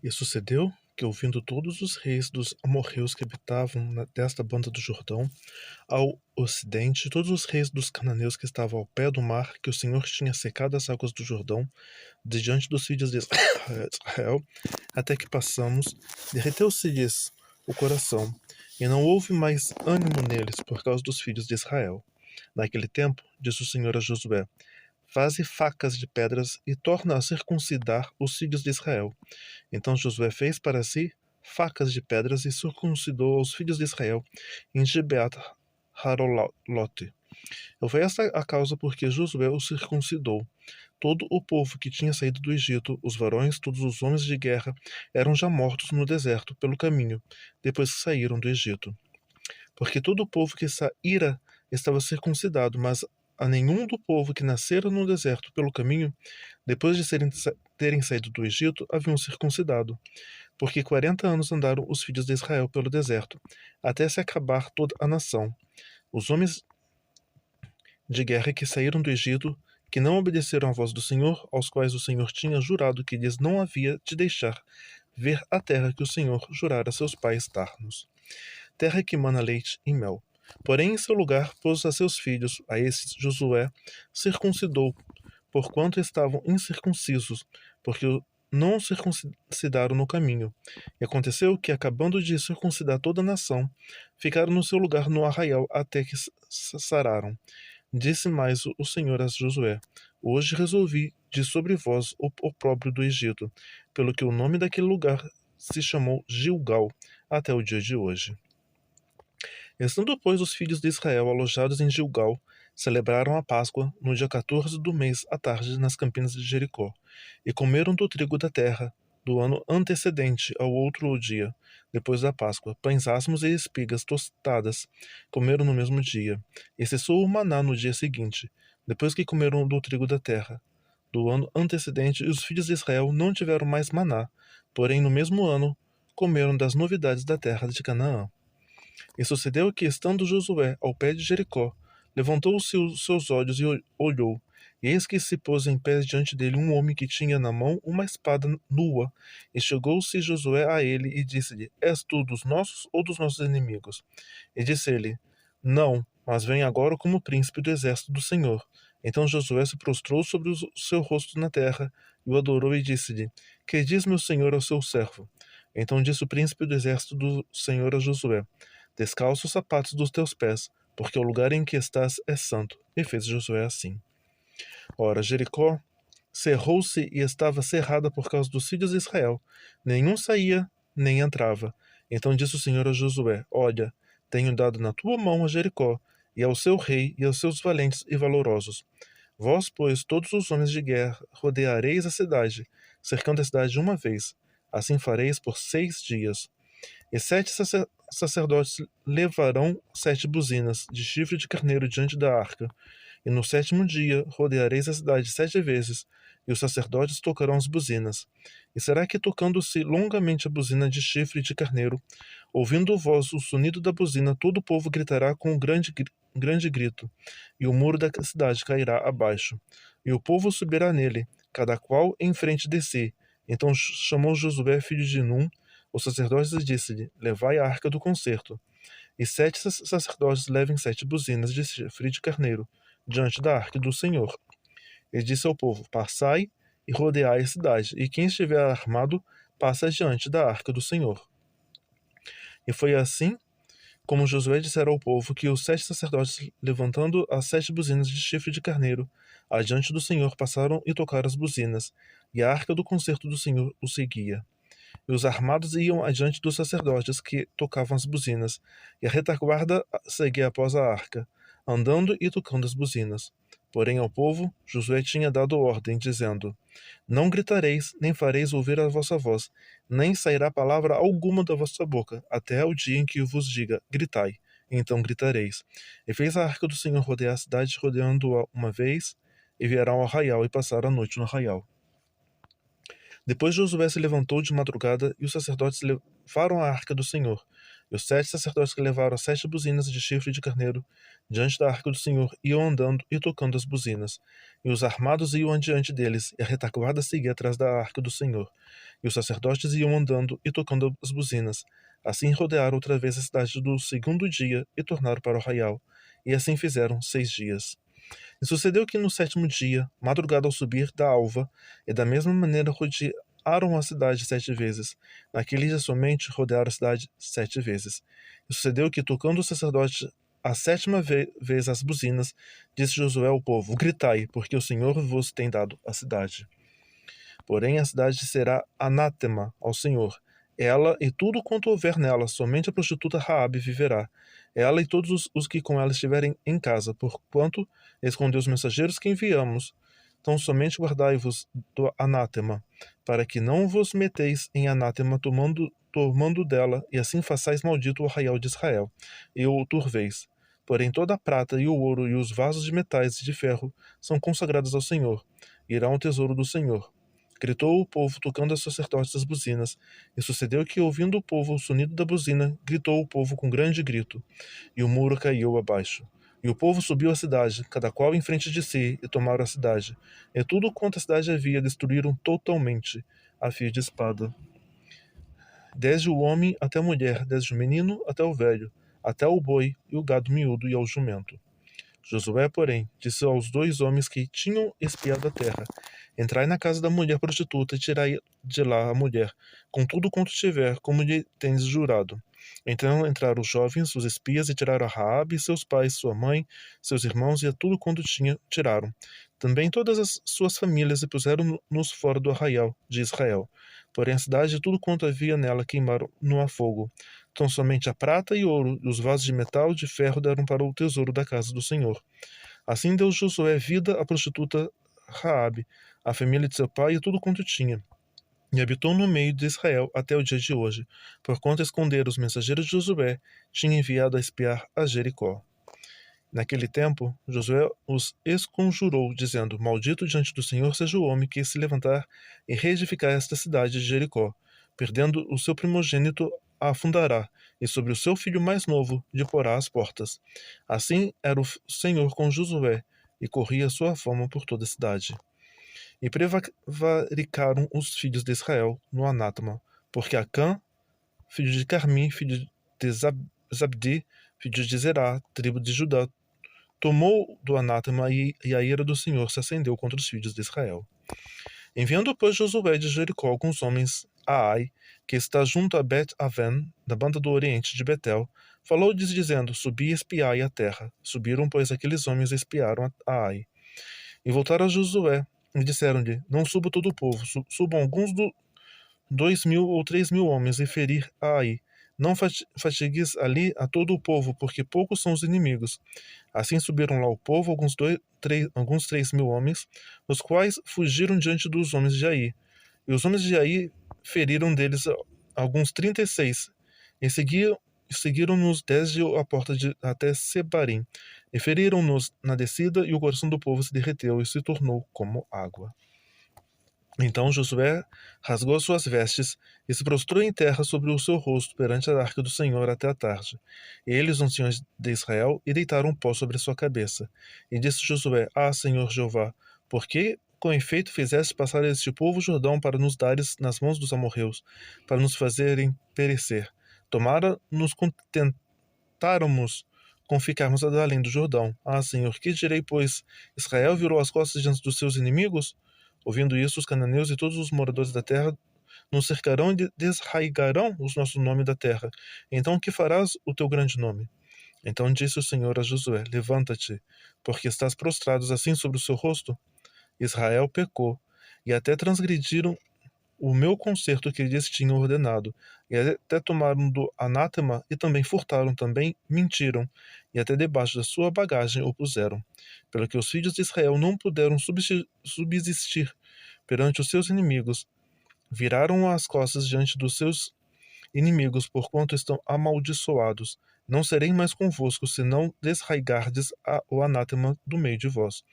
E sucedeu que, ouvindo todos os reis dos amorreus que habitavam desta banda do Jordão, ao ocidente, todos os reis dos cananeus que estavam ao pé do mar, que o Senhor tinha secado as águas do Jordão, de diante dos filhos de Israel, até que passamos, derreteu-se-lhes o coração, e não houve mais ânimo neles por causa dos filhos de Israel. Naquele tempo, disse o Senhor a Josué: Faze facas de pedras e torna a circuncidar os filhos de Israel. Então Josué fez para si facas de pedras e circuncidou os filhos de Israel em Gibeat Harolote. Foi esta a causa porque Josué os circuncidou. Todo o povo que tinha saído do Egito, os varões, todos os homens de guerra, eram já mortos no deserto pelo caminho, depois que saíram do Egito. Porque todo o povo que saíra estava circuncidado, mas a nenhum do povo que nascera no deserto pelo caminho, depois de terem saído do Egito, haviam circuncidado. Porque 40 anos andaram os filhos de Israel pelo deserto, até se acabar toda a nação. Os homens de guerra que saíram do Egito, que não obedeceram à voz do Senhor, aos quais o Senhor tinha jurado que lhes não havia de deixar ver a terra que o Senhor jurara a seus pais dar-nos, terra que mana leite e mel. Porém, em seu lugar, pôs a seus filhos, a esses Josué, circuncidou, porquanto estavam incircuncisos, porque não circuncidaram no caminho. E aconteceu que, acabando de circuncidar toda a nação, ficaram no seu lugar no arraial até que sararam. Disse mais o Senhor a Josué: Hoje resolvi de sobre vós o opróbrio do Egito, pelo que o nome daquele lugar se chamou Gilgal, até o dia de hoje. Estando, pois, os filhos de Israel alojados em Gilgal, celebraram a Páscoa no dia 14 do mês à tarde nas campinas de Jericó, e comeram do trigo da terra, do ano antecedente ao outro dia, depois da Páscoa, pães asmos e espigas tostadas, comeram no mesmo dia, e cessou o maná no dia seguinte, depois que comeram do trigo da terra. Do ano antecedente, os filhos de Israel não tiveram mais maná, porém no mesmo ano comeram das novidades da terra de Canaã. E sucedeu que, estando Josué ao pé de Jericó, levantou os seus olhos e olhou, e eis que se pôs em pé diante dele um homem que tinha na mão uma espada nua. E chegou-se Josué a ele e disse-lhe: És tu dos nossos ou dos nossos inimigos? E disse-lhe: Não, mas vem agora como príncipe do exército do Senhor. Então Josué se prostrou sobre o seu rosto na terra, e o adorou e disse-lhe: Que diz meu senhor ao seu servo? Então disse o príncipe do exército do Senhor a Josué: Descalça os sapatos dos teus pés, porque o lugar em que estás é santo. E fez Josué assim. Ora, Jericó cerrou-se e estava cerrada por causa dos filhos de Israel. Nenhum saía, nem entrava. Então disse o Senhor a Josué: Olha, tenho dado na tua mão a Jericó, e ao seu rei, e aos seus valentes e valorosos. Vós, pois, todos os homens de guerra, rodeareis a cidade, cercando a cidade uma vez. Assim fareis por 6 dias. E 7 sacerdotes levarão 7 buzinas de chifre de carneiro diante da arca. E no 7º dia rodeareis a cidade 7 vezes, e os sacerdotes tocarão as buzinas. E será que, tocando-se longamente a buzina de chifre de carneiro, ouvindo voz o sonido da buzina, todo o povo gritará com um grande grito, e o muro da cidade cairá abaixo. E o povo subirá nele, cada qual em frente de si. Então chamou Josué, filho de Num, os sacerdotes, e disse-lhe: Levai a arca do concerto. E 7 sacerdotes levem 7 buzinas de chifre de carneiro diante da arca do Senhor. E disse ao povo: Passai e rodeai a cidade, e quem estiver armado, passa diante da arca do Senhor. E foi assim como Josué dissera ao povo, que os 7 sacerdotes, levantando as 7 buzinas de chifre de carneiro, adiante do Senhor, passaram e tocaram as buzinas, e a arca do concerto do Senhor os seguia. E os armados iam adiante dos sacerdotes que tocavam as buzinas, e a retaguarda seguia após a arca, andando e tocando as buzinas. Porém ao povo, Josué tinha dado ordem, dizendo: Não gritareis, nem fareis ouvir a vossa voz, nem sairá palavra alguma da vossa boca, até ao dia em que eu vos diga: Gritai, então gritareis. E fez a arca do Senhor rodear a cidade, rodeando-a uma vez, e vieram ao arraial e passaram a noite no arraial. Depois Josué se levantou de madrugada, e os sacerdotes levaram a arca do Senhor, E os 7 sacerdotes que levaram as 7 buzinas de chifre de carneiro diante da arca do Senhor iam andando e tocando as buzinas. E os armados iam adiante deles, e a retaguarda seguia atrás da arca do Senhor. E os sacerdotes iam andando e tocando as buzinas. Assim rodearam outra vez a cidade do segundo dia e tornaram para o arraial. E assim fizeram 6 dias. E sucedeu que no 7º dia, madrugada ao subir da alva, e da mesma maneira rodearam a cidade 7 vezes. Naquele dia somente rodearam a cidade 7 vezes. E sucedeu que, tocando o sacerdote a 7ª vez as buzinas, disse Josué ao povo: Gritai, porque o Senhor vos tem dado a cidade. Porém a cidade será anátema ao Senhor, ela e tudo quanto houver nela, somente a prostituta Raabe viverá, ela e todos os que com ela estiverem em casa, porquanto escondeu os mensageiros que enviamos. Então somente guardai-vos do anátema, para que não vos meteis em anátema tomando dela, e assim façais maldito o arraial de Israel, e o turveis. Porém toda a prata e o ouro e os vasos de metais e de ferro são consagrados ao Senhor, e irá ao tesouro do Senhor. Gritou o povo, tocando aos sacerdotes as buzinas. E sucedeu que, ouvindo o povo o sonido da buzina, gritou o povo com grande grito, e o muro caiu abaixo. E o povo subiu à cidade, cada qual em frente de si, e tomaram a cidade. E tudo quanto a cidade havia destruíram totalmente, a fio de espada. Desde o homem até a mulher, desde o menino até o velho, até o boi e o gado miúdo e ao jumento. Josué, porém, disse aos 2 homens que tinham espiado a terra: Entrai na casa da mulher prostituta e tirai de lá a mulher, com tudo quanto tiver, como lhe tendes jurado. Então entraram os jovens, os espias, e tiraram a Raabe, seus pais, sua mãe, seus irmãos, e a tudo quanto tinha tiraram. Também todas as suas famílias, e puseram-nos fora do arraial de Israel. Porém a cidade e tudo quanto havia nela queimaram no fogo. Então somente a prata e ouro, e os vasos de metal e de ferro deram para o tesouro da casa do Senhor. Assim deu Josué vida à prostituta Raabe, à família de seu pai e tudo quanto tinha. E habitou no meio de Israel até o dia de hoje, porquanto esconderam os mensageiros de Josué, tinha enviado a espiar a Jericó. Naquele tempo, Josué os esconjurou, dizendo: Maldito diante do Senhor seja o homem que se levantar e reedificar esta cidade de Jericó. Perdendo o seu primogênito, a afundará, e sobre o seu filho mais novo lhe porá as portas. Assim era o Senhor com Josué, e corria sua fama por toda a cidade. E prevaricaram os filhos de Israel no anátema, porque Acã, filho de Carmi, filho de Zabdi, filho de Zerá, tribo de Judá, tomou do anátema, e a ira do Senhor se acendeu contra os filhos de Israel. Enviando, pois, Josué de Jericó alguns homens a Ai, que está junto a Bet-Aven, da banda do oriente de Betel, falou-lhes dizendo: Subi e espiai a terra. Subiram, pois, aqueles homens e espiaram a Ai. E voltaram a Josué, e disseram-lhe: Não suba todo o povo, subam alguns 2.000 ou 3.000 homens e ferir a Ai. Não fatigues ali a todo o povo, porque poucos são os inimigos. Assim subiram lá o povo, alguns 3.000 homens, os quais fugiram diante dos homens de Ai. E os homens de Ai feriram deles alguns 36, e seguiram-nos desde a porta até Sebarim, e feriram-nos na descida, e o coração do povo se derreteu e se tornou como água. Então Josué rasgou suas vestes e se prostrou em terra sobre o seu rosto perante a arca do Senhor até a tarde. E eles, os anciãos de Israel, e deitaram pó sobre sua cabeça. E disse Josué: Ah, Senhor Jeová, por que com efeito fizeste passar este povo o Jordão para nos dares nas mãos dos amorreus, para nos fazerem perecer? Tomara nos contentáramos com ficarmos além do Jordão. Ah, Senhor, que direi, pois? Israel virou as costas diante dos seus inimigos? Ouvindo isso, os cananeus e todos os moradores da terra nos cercarão e desraigarão o nosso nome da terra. Então que farás o teu grande nome? Então disse o Senhor a Josué: Levanta-te, porque estás prostrado assim sobre o seu rosto? Israel pecou, e até transgrediram o meu concerto que lhes tinha ordenado, e até tomaram do anátema, e também furtaram, também mentiram, e até debaixo da sua bagagem o puseram. Pelo que os filhos de Israel não puderam subsistir perante os seus inimigos, viraram as costas diante dos seus inimigos, porquanto estão amaldiçoados. Não serei mais convosco, se não desraigardes o anátema do meio de vós.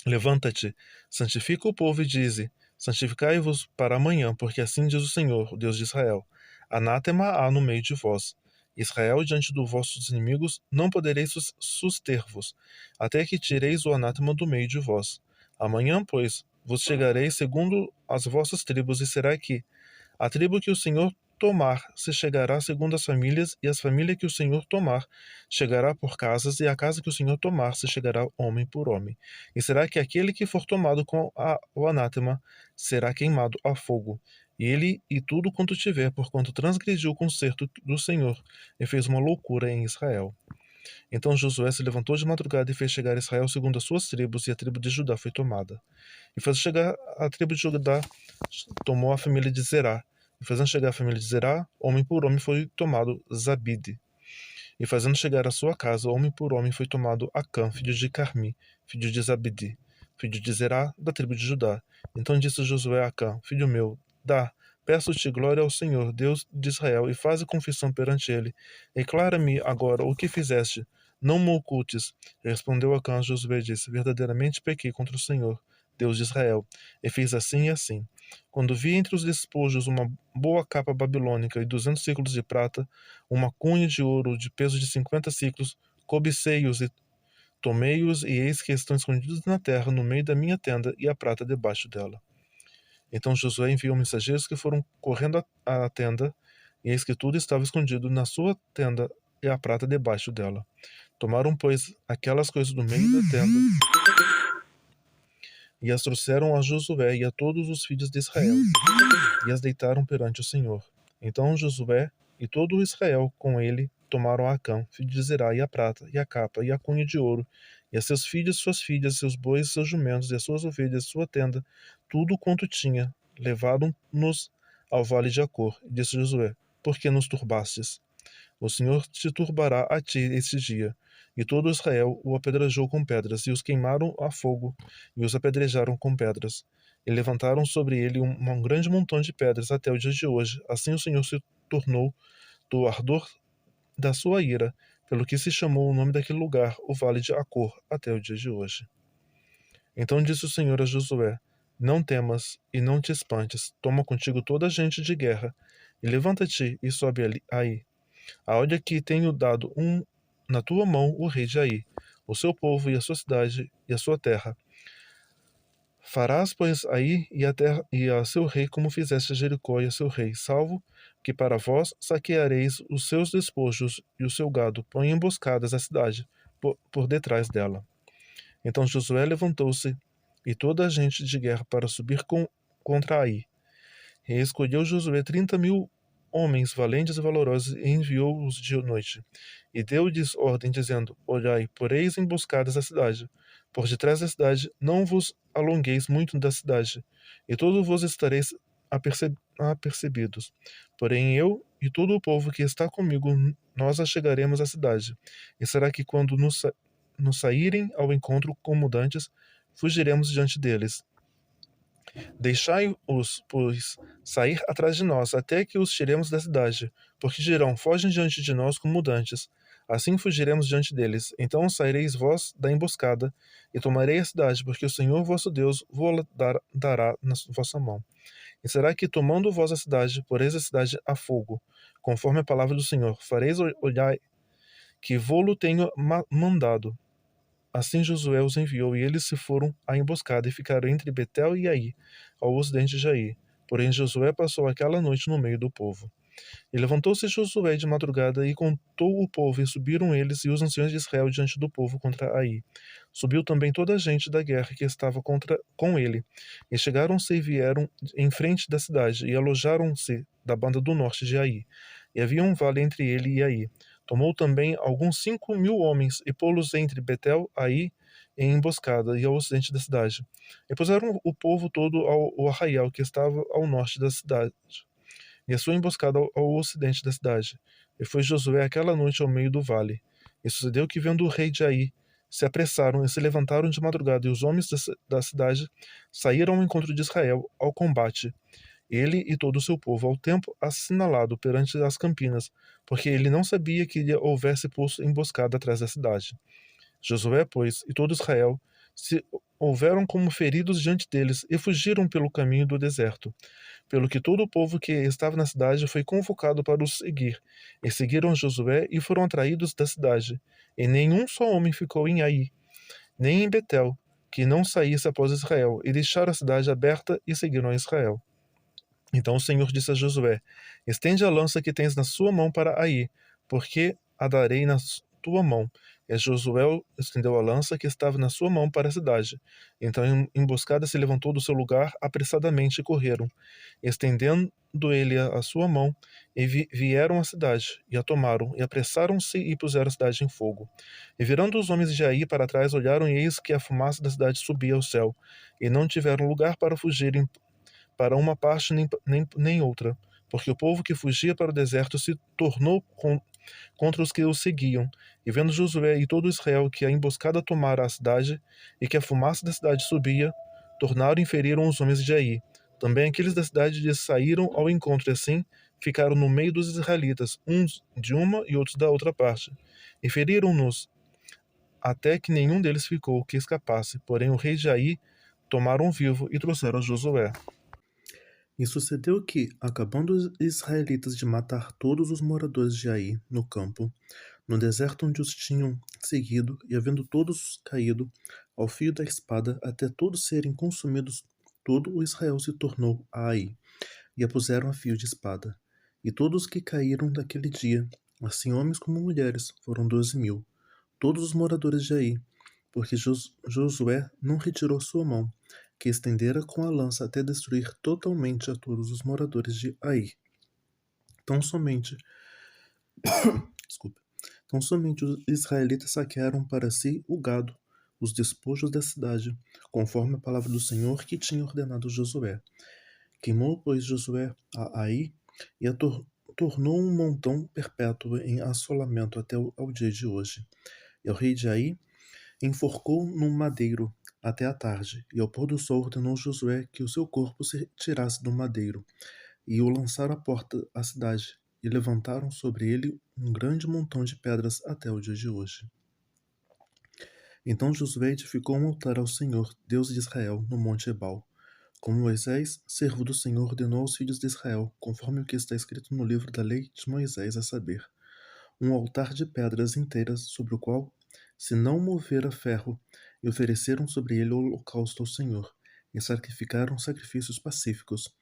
Levanta-te, santifica o povo e dize: Santificai-vos para amanhã, porque assim diz o Senhor, o Deus de Israel: Anátema há no meio de vós. Israel, diante dos vossos inimigos, não podereis suster-vos, até que tireis o anátema do meio de vós. Amanhã, pois, vos chegareis segundo as vossas tribos, e será que a tribo que o Senhor tomar se chegará segundo as famílias, e as famílias que o Senhor tomar chegará por casas, e a casa que o Senhor tomar se chegará homem por homem. E será que aquele que for tomado com o anátema será queimado a fogo, e ele e tudo quanto tiver, porquanto transgrediu o concerto do Senhor, e fez uma loucura em Israel. Então Josué se levantou de madrugada e fez chegar Israel segundo as suas tribos, e a tribo de Judá foi tomada. E fazendo chegar a tribo de Judá, tomou a família de Zerá. E fazendo chegar a família de Zerá, homem por homem foi tomado Zabide. E fazendo chegar a sua casa, homem por homem foi tomado Acã, filho de Carmi, filho de Zabide, filho de Zerá, da tribo de Judá. Então disse Josué a Acã, filho meu, peço-te glória ao Senhor, Deus de Israel, e faze confissão perante ele. Declara-me agora o que fizeste, não me ocultes. Respondeu Acã a Josué e disse, verdadeiramente pequei contra o Senhor, Deus de Israel, e fiz assim e assim. Quando vi entre os despojos uma boa capa babilônica e 200 ciclos de prata, uma cunha de ouro de peso de 50 ciclos, cobicei-os e tomei-os, e eis que estão escondidos na terra, no meio da minha tenda, e a prata debaixo dela. Então Josué enviou mensageiros que foram correndo à tenda, e eis que tudo estava escondido na sua tenda, e a prata debaixo dela. Tomaram, pois, aquelas coisas do meio da tenda, e as trouxeram a Josué e a todos os filhos de Israel, e as deitaram perante o Senhor. Então Josué e todo o Israel com ele tomaram Acã, filho de Zerá, e a prata, e a capa, e a cunha de ouro, e a seus filhos, suas filhas, seus bois, seus jumentos, e as suas ovelhas, sua tenda, tudo quanto tinha, levaram-nos ao vale de Acor. E disse Josué, por que nos turbastes? O Senhor te turbará a ti este dia. E todo Israel o apedrejou com pedras, e os queimaram a fogo, e os apedrejaram com pedras. E levantaram sobre ele um grande montão de pedras até o dia de hoje. Assim o Senhor se tornou do ardor da sua ira, pelo que se chamou o nome daquele lugar, o Vale de Acor, até o dia de hoje. Então disse o Senhor a Josué, não temas e não te espantes, toma contigo toda a gente de guerra, e levanta-te e sobe aí. Aonde que tenho dado na tua mão o rei de Ai, o seu povo e a sua cidade e a sua terra. Farás, pois, Ai e a terra e a seu rei como fizeste a Jericó e a seu rei, salvo que para vós saqueareis os seus despojos e o seu gado, põe emboscadas a cidade por detrás dela. Então Josué levantou-se e toda a gente de guerra para subir contra Ai. E escolheu Josué 30.000 homens valentes e valorosos, e enviou-os de noite. E deu-lhes ordem, dizendo, olhai, poreis emboscadas a cidade. Por detrás da cidade, não vos alongueis muito da cidade, e todos vos estareis apercebidos. Porém eu e todo o povo que está comigo, nós achegaremos à cidade. E será que quando nos saírem ao encontro com mudantes, fugiremos diante deles. Deixai-os, pois, sair atrás de nós, até que os tiremos da cidade, porque dirão, fogem diante de nós como mudantes. Assim fugiremos diante deles. Então saireis vós da emboscada, e tomarei a cidade, porque o Senhor vosso Deus vos dará na vossa mão. E será que, tomando vós a cidade, poreis a cidade a fogo, conforme a palavra do Senhor, fareis olhar que vô-lo tenho mandado. Assim Josué os enviou, e eles se foram à emboscada, e ficaram entre Betel e Ai, ao ocidente de Ai. Porém Josué passou aquela noite no meio do povo. E levantou-se Josué de madrugada, e contou o povo, e subiram eles e os anciãos de Israel diante do povo contra Ai. Subiu também toda a gente da guerra que estava com ele. E chegaram-se e vieram em frente da cidade, e alojaram-se da banda do norte de Ai. E havia um vale entre ele e Ai. Tomou também alguns 5.000 homens, e pô-los entre Betel, Ai, em emboscada, e ao ocidente da cidade. E puseram o povo todo ao arraial que estava ao norte da cidade, e a sua emboscada ao ocidente da cidade. E foi Josué aquela noite ao meio do vale. E sucedeu que, vendo o rei de Ai, se apressaram e se levantaram de madrugada, e os homens da cidade saíram ao encontro de Israel ao combate, ele e todo o seu povo, ao tempo assinalado perante as campinas, porque ele não sabia que lhe houvesse posto emboscada atrás da cidade. Josué, pois, e todo Israel se houveram como feridos diante deles e fugiram pelo caminho do deserto. Pelo que todo o povo que estava na cidade foi convocado para os seguir. E seguiram Josué e foram atraídos da cidade. E nenhum só homem ficou em Ai, nem em Betel, que não saísse após Israel, e deixaram a cidade aberta e seguiram a Israel. Então o Senhor disse a Josué: Estende a lança que tens na sua mão para Ai, porque a darei na tua mão. E Josué estendeu a lança que estava na sua mão para a cidade. Então a emboscada se levantou do seu lugar apressadamente e correram, estendendo ele a sua mão, e vieram à cidade, e a tomaram, e apressaram-se e puseram a cidade em fogo. E virando os homens de Ai para trás, olharam, e eis que a fumaça da cidade subia ao céu, e não tiveram lugar para fugirem para uma parte nem outra, porque o povo que fugia para o deserto se tornou contra os que o seguiam. E vendo Josué e todo Israel que a emboscada tomara a cidade, e que a fumaça da cidade subia, tornaram e feriram os homens de Ai. Também aqueles da cidade lhes saíram ao encontro, e assim ficaram no meio dos israelitas, uns de uma e outros da outra parte. E feriram-nos, até que nenhum deles ficou que escapasse. Porém o rei de Ai tomaram vivo e trouxeram a Josué. E sucedeu que, acabando os israelitas de matar todos os moradores de Ai no campo, no deserto onde os tinham seguido, e havendo todos caído ao fio da espada, até todos serem consumidos, todo o Israel se tornou a Ai, e a puseram a fio de espada. E todos os que caíram daquele dia, assim homens como mulheres, foram 12.000, todos os moradores de Ai, porque Josué não retirou sua mão, que estendera com a lança até destruir totalmente a todos os moradores de Ai. Tão somente, desculpa, tão somente os israelitas saquearam para si o gado, os despojos da cidade, conforme a palavra do Senhor que tinha ordenado Josué. Queimou, pois, Josué a Ai e a tornou um montão perpétuo em assolamento até ao dia de hoje. E o rei de Ai enforcou num madeiro até a tarde, e ao pôr do sol ordenou Josué que o seu corpo se tirasse do madeiro, e o lançaram à porta da cidade, e levantaram sobre ele um grande montão de pedras até o dia de hoje. Então Josué edificou um altar ao Senhor, Deus de Israel, no monte Ebal, como Moisés, servo do Senhor, ordenou aos filhos de Israel, conforme o que está escrito no livro da lei de Moisés, a saber, um altar de pedras inteiras, sobre o qual se não movera ferro, e ofereceram sobre ele o holocausto ao Senhor, e sacrificaram sacrifícios pacíficos.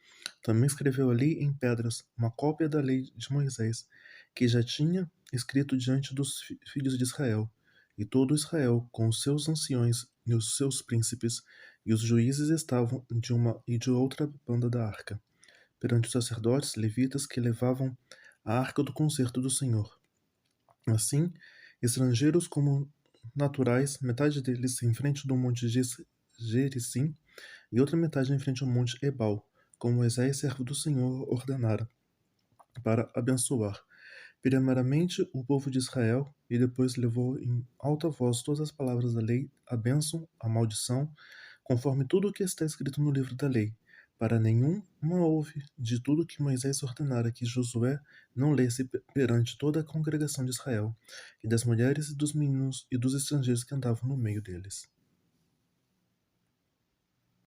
Também escreveu ali em pedras uma cópia da lei de Moisés, que já tinha escrito diante dos filhos de Israel. E todo Israel, com os seus anciões e os seus príncipes, e os juízes estavam de uma e de outra banda da arca, perante os sacerdotes levitas que levavam a arca do concerto do Senhor. Assim, estrangeiros como naturais, metade deles em frente do monte Gerizim e outra metade em frente ao monte Ebal, como Moisés, servo do Senhor, ordenara, para abençoar, primeiramente o povo de Israel, e depois levou em alta voz todas as palavras da lei, a bênção, a maldição, conforme tudo o que está escrito no livro da lei. Para nenhuma houve de tudo que Moisés ordenara que Josué não lesse perante toda a congregação de Israel, e das mulheres e dos meninos e dos estrangeiros que andavam no meio deles.